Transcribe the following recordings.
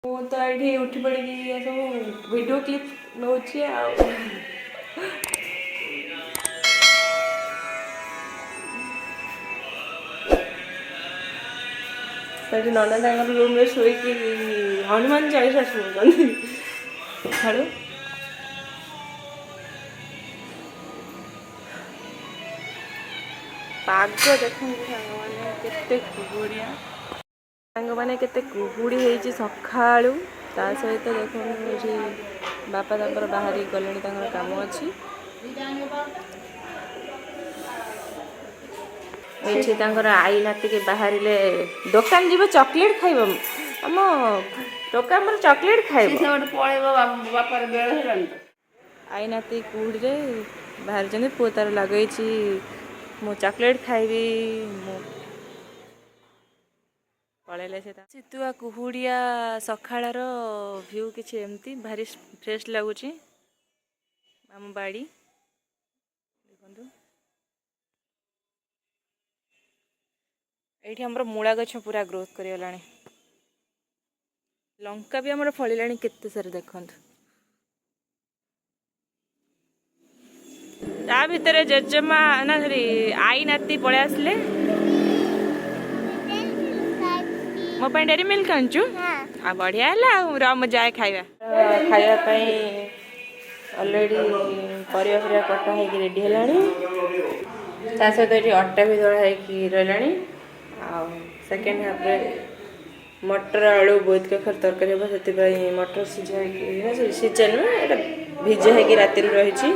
ମୁଁ ତ ଏଠି ଉଠି ପଡ଼ିକି ସବୁ ଭିଡ଼ିଓ କ୍ଲିପ୍ ନେଉଛି ଆଉ ସେଠି ନନା ତାଙ୍କର ରୁମ୍ରେ ଶୋଇକି ହନୁମାନ ଚାଳିଶା ଶୁଣୁଛନ୍ତି। ଛାଡ଼ୁ ପାଗ ଦେଖନ୍ତୁ ସାଙ୍ଗମାନେ କେତେ କୁହୁଡ଼ିଆ, ସାଙ୍ଗମାନେ କେତେ କୁହୁଡ଼ି ହେଇଛି ସକାଳୁ। ତା ସହିତ ଦେଖନ୍ତୁ ଏଠି ବାପା ତାଙ୍କର ବାହାରିକି ଗଲେଣି, ତାଙ୍କର କାମ ଅଛି। ଏଠି ତାଙ୍କର ଆଇ ନାତିକି ବାହାରିଲେ ଦୋକାନ ଯିବ ଚକୋଲେଟ୍ ଖାଇବ। ଆମ ଟୋକା ଆମର ଚକୋଲେଟ୍ ଖାଇବ। ପଳେଇବ ବାପାର ବେଳ ହେଲାଣି ତ। ଆଇ ନାତି କୁହୁଡ଼ିରେ ବାହାରିଛନ୍ତି। ପୁଅ ତାର ଲଗେଇଛି ମୁଁ ଚକୋଲେଟ୍ ଖାଇବି। ମୁଁ ପଳେଇଲେ ସେ ଶୀତୁଆ କୁହୁଡ଼ିଆ ସକାଳର ଭ୍ୟୁ କିଛି ଏମିତି ଭାରି ଫ୍ରେଶ୍ ଲାଗୁଛି। ଆମ ବାଡ଼ି ଦେଖନ୍ତୁ, ଏଇଠି ଆମର ମୂଳା ଗଛ ପୁରା ଗ୍ରୋଥ୍ କରିଗଲାଣି। ଲଙ୍କା ବି ଆମର ଫଳିଲାଣି କେତେ ସାରା ଦେଖନ୍ତୁ। ତା ଭିତରେ ଜେଜେମା ନା ସରି ଆଇ ନାତି ପଳେଇ ଆସିଲେ। ମୋ ପାଇଁ ଡେରି ମିଲ୍କ ଆଣିଛୁ? ଆଉ ବଢ଼ିଆ ହେଲା ଆଉ, ର ମୁଁ ଯାଏ ଖାଇବା। ଖାଇବା ପାଇଁ ଅଲରେଡ଼ି ପରିବା କଟା ହେଇକି ରେଡ଼ି ହେଲାଣି। ତା ସହିତ ଏଠି ଅଟା ବି ଦଳା ହେଇକି ରହିଲାଣି। ଆଉ ସେକେଣ୍ଡ ହାଫ୍ରେ ମଟର ଆଳୁ ବୋଇତ କଖାରୁ ତରକାରୀ ହେବ, ସେଥିପାଇଁ ମଟର ସିଝା ହେଇକି ସିଝା ନୁହେଁ ଏଇଟା ଭିଜା ହେଇକି ରାତିରୁ ରହିଛି।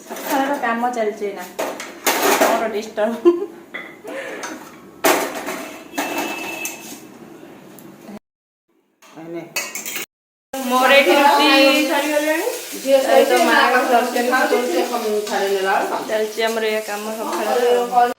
ସକାଳର କାମ ଚାଲିଛି ଏଇନା, କଣ ଡିଷ୍ଟର୍ବ। ମୋର ଏଠି ରୁଟି ସରିଗଲାଣି। ଚାଲିଛି ଆମର ଏ କାମ ସକାଳର।